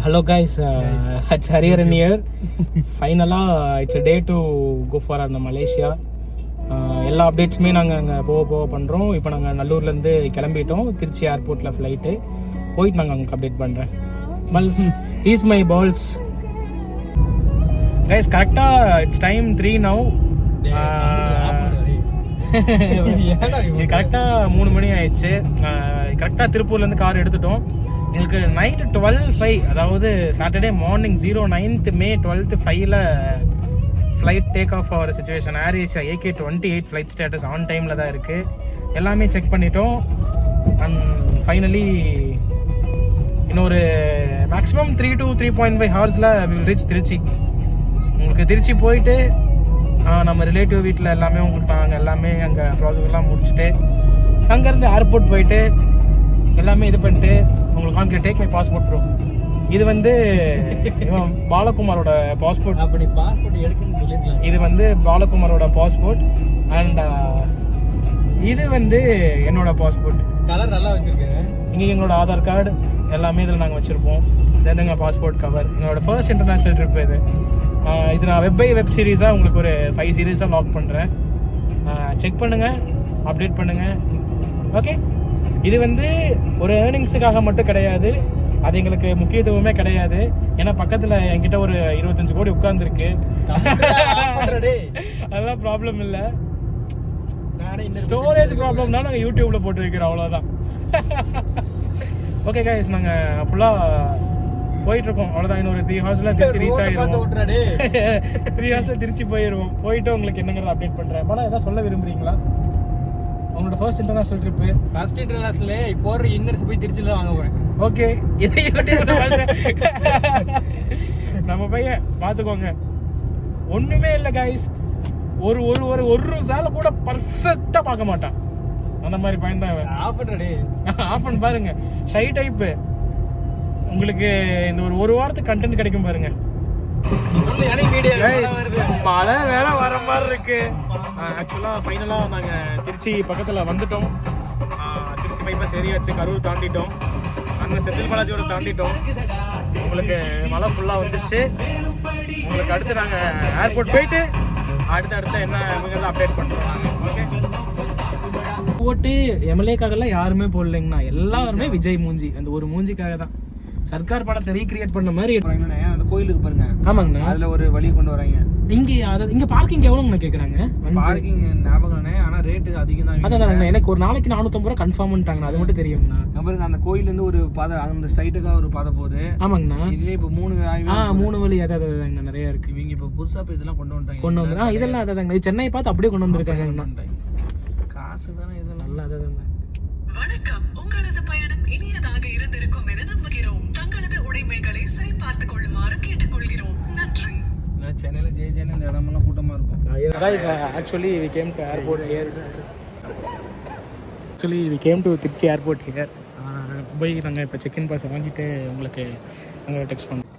Hello guys, it's Hariharan here. Finally, it's a day to go for Malaysia. எல்லா அப்டேட்ஸுமே நாங்கள் அங்கே போக பண்ணுறோம். இப்போ நாங்கள் நல்லூர்லேருந்து கிளம்பிட்டோம். திருச்சி ஏர்போர்ட்டில் ஃப்ளைட்டு போயிட்டு நாங்கள் அங்கே அப்டேட் பண்ணுறேன். Pulse is my pals guys. கரெக்டாக இட்ஸ் டைம் 3 நவ். கரெக்டாக 3 மணி ஆயிடுச்சு. கரெக்டாக திருப்பூர்லேருந்து கார் எடுத்துட்டோம். எங்களுக்கு நைட்டு 12:05, அதாவது Saturday morning 09th May 12:05 flight take off ஆகிற சுச்சுவேஷன். AirAsia AK-28 flight status on டைமில் தான் இருக்குது. எல்லாமே செக் பண்ணிட்டோம். அண்ட் ஃபைனலி இன்னொரு மேக்ஸிமம் 3 to 3.5 ஹவர்ஸில் வில் ரீச் திருச்சி. உங்களுக்கு திருச்சி போயிட்டு நம்ம ரிலேட்டிவ் வீட்டில் எல்லாமே உங்களுக்கு நாங்கள் எல்லாமே அங்கே ப்ராசஸ்லாம் முடிச்சுட்டு அங்கேருந்து ஏர்போர்ட் போயிட்டு எல்லாமே இது பண்ணிட்டு உங்களுக்கு வாங்கி டேக் மை பாஸ்போர்ட் ப்ரோ. இது வந்து பாலகுமாரோட பாஸ்போர்ட். அப்படி பாஸ்போர்ட் எடுக்கணும்னு சொல்லியிருக்கலாம். இது வந்து பாலகுமாரோட பாஸ்போர்ட். அண்ட் இது வந்து என்னோட பாஸ்போர்ட். கலர் நல்லா வச்சிருக்கேன். இங்கே எங்களோட ஆதார் கார்டு எல்லாமே இதில் நாங்கள் வச்சுருப்போம். தென் எங்கள் பாஸ்போர்ட் கவர். எங்களோட ஃபர்ஸ்ட் இன்டர்நேஷ்னல் ட்ரிப் இது. இது நான் வெப் சீரீஸாக உங்களுக்கு ஒரு 5 சீரீஸாக லாக் பண்ணுறேன். செக் பண்ணுங்கள், அப்டேட் பண்ணுங்கள். ஓகே, இது வந்து ஒரு ஏர்னிங்ஸுக்காக மட்டும் கிடையாது. அது எங்களுக்கு முக்கியத்துவமே கிடையாது. ஏன்னா பக்கத்தில் என்கிட்ட ஒரு 25 கோடி உட்கார்ந்துருக்கு. அதெல்லாம் ப்ராப்ளம் இல்லை. ஸ்டோரேஜ் ப்ராப்ளம்னா நாங்கள் யூடியூப்பில் போட்டு வைக்கிறோம், அவ்வளோதான். ஓகே கைஸ், நாங்கள் ஃபுல்லாக போயிட்டுருக்கோம். அவ்வளோதான். இன்னொரு 3 ஹவர்ஸில் திருச்சி ரீச் ஆகிடுவோம். 3 ஹவர்ஸில் திருச்சி போயிடுவோம். போயிட்டு உங்களுக்கு என்னங்கிறத அப்டேட் பண்ணுறேன். படம் எதாவது சொல்ல விரும்புகிறீங்களா? உங்களோட first international trip. First international இப்போ ஒரு இன்னர்ஸ் போய் திருச்சியில் வாங்க போகிறேன். ஓகே, நம்ம பையன் பார்த்துக்கோங்க. ஒன்றுமே இல்லை கைஸ். ஒரு ஒரு ஒரு வேலை கூட பர்ஃபெக்டாக பார்க்க மாட்டான். அந்த மாதிரி பையன் தான். ஆஃப் பண்ணுறே ஆஃப் பண்ணி பாருங்க. Shy type. உங்களுக்கு இந்த ஒரு வாரத்துக்கு கண்டென்ட் கிடைக்கும் பாருங்க. மழை வேற வர மாதிரி இருக்கு. ஆக்சுவலா ஃபைனலா நாங்க திருச்சி பக்கத்துல வந்துட்டோம். திருச்சி பைபாஸ் ஏரியாச்சு. கரூர் தாண்டிட்டோம். அங்கே செந்தில் பாலாஜியோட தாண்டிட்டோம். உங்களுக்கு மழை ஃபுல்லா வந்துச்சு. உங்களுக்கு அடுத்து நாங்க ஏர்போர்ட் போயிட்டு அடுத்த என்ன அப்டேட் பண்றோம் நாங்க. ஓகே, போட்டு எம்எல்ஏக்காகலாம் யாருமே போடலைங்கண்ணா. எல்லாருமே விஜய் மூஞ்சி. அந்த ஒரு மூஞ்சிக்காக தான் சர்க்கார் படத்தை ரீக்ரியேட் பண்ண மாதிரி. அந்த கோயிலுக்கு பாருங்க. ஆமாங்கண்ணா, அதுல ஒரு வழி கொண்டு வராங்க. இங்க பார்க்கிங் எவ்வளவுன்னு கேக்குறாங்க. பார்க்கிங் ஞாபகம், ஆனா ரேட்டு அதிகம் தான். அதான் எனக்கு ஒரு நாளைக்கு 450 ரூபா கன்ஃபார்ம் பண்ணிட்டாங்க. அது மட்டும் தெரியும்ண்ணா. பாருங்க, அந்த கோயில இருந்து ஒரு பாதை, அந்த ஸ்ட்ரைட்டுக்காக ஒரு பாதை போகுது. ஆமாங்கண்ணா. இதுலயே இப்ப 3 வழி அதாங்க நிறைய இருக்கு. இவங்க இப்ப புதுசா இப்ப இதெல்லாம் கொண்டு வந்துட்டாங்க. இதெல்லாம் அதாங்க சென்னை பார்த்து அப்படியே கொண்டு வந்திருக்காங்க. காசு தானே இதெல்லாம். நல்லா அதான். வணக்கம், உங்களது பயணம் இனியதாக இருந்திருக்கும் என நம்புகிறோம். தங்களது உடைமைகளை சரிபார்த்துக் கொள்ளுமாறு கேட்டுக்கொள்கிறோம். நன்றி. சென்னையில ஜெயஜெயன் இந்த இடமெல்லாம் கூட்டமா இருக்கும். Actually we came to airport here. Trichy airport here. போய் நாங்கள் இப்போ செக்இன் பாஸ் வாங்கிட்டு உங்களுக்கு நாங்கள் டெக்ஸ்ட் பண்ணோம்.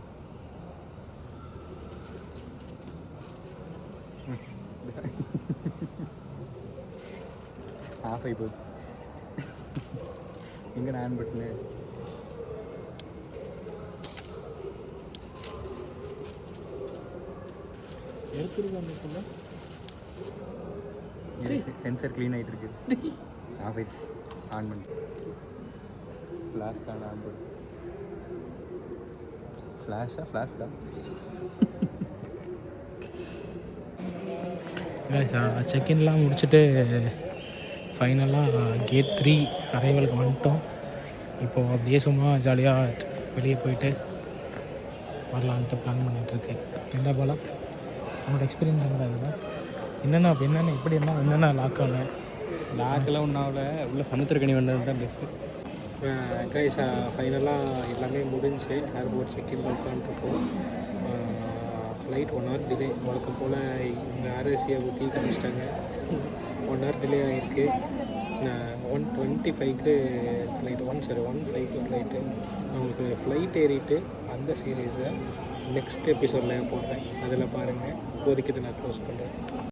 ஆஃப் ஆகி போச்சு. எங்கே நான் பட்டனு எடுத்துருக்காங்க. சென்சர் க்ளீன் ஆகிட்டு இருக்கு. ஆஃப் ஆயிடுச்சு. ஆன் பண்ணி ஃப்ளாஷ் தான் ஆன் பண்ணி. ஃப்ளாஷ் தான். செக்இன்லாம் முடிச்சுட்டு ஃபைனலாக கேட் 3 அரைவலுக்கு வந்துட்டோம். இப்போது அப்படியே சும்மா ஜாலியாக வெளியே போயிட்டு வரலான்ட்டு பிளான் பண்ணிகிட்ருக்கு. என்ன போல உங்களோட எக்ஸ்பீரியன்ஸ் என்னதான்? என்னென்ன இப்படி என்னென்ன லாக் ஆகல? லாக்கெல்லாம் ஒன்றாவில் உள்ள சமுத்திரக்கணி வந்தது தான் பெஸ்ட்டு. கைஸ், ஃபைனலாக எல்லாமே முடிஞ்சு ஏர்போர்ட் செக்இன் உட்காந்துருக்கோம். Flight 1 hour delay. வழக்கம் போல் இங்கே ஏர்ஏசியா ஊற்றி காமிச்சிட்டாங்க. 1 hour டிலே ஆகிருக்கு. 1:25க்கு ஃப்ளைட்டு 1:15க்கு ஃப்ளைட்டு. உங்களுக்கு ஃப்ளைட் ஏறிட்டு அந்த சீரீஸை நெக்ஸ்ட் எபிசோடில் போடுறேன். அதில் பாருங்கள். இப்போதைக்கு இதை நான் க்ளோஸ் பண்ணுறேன்.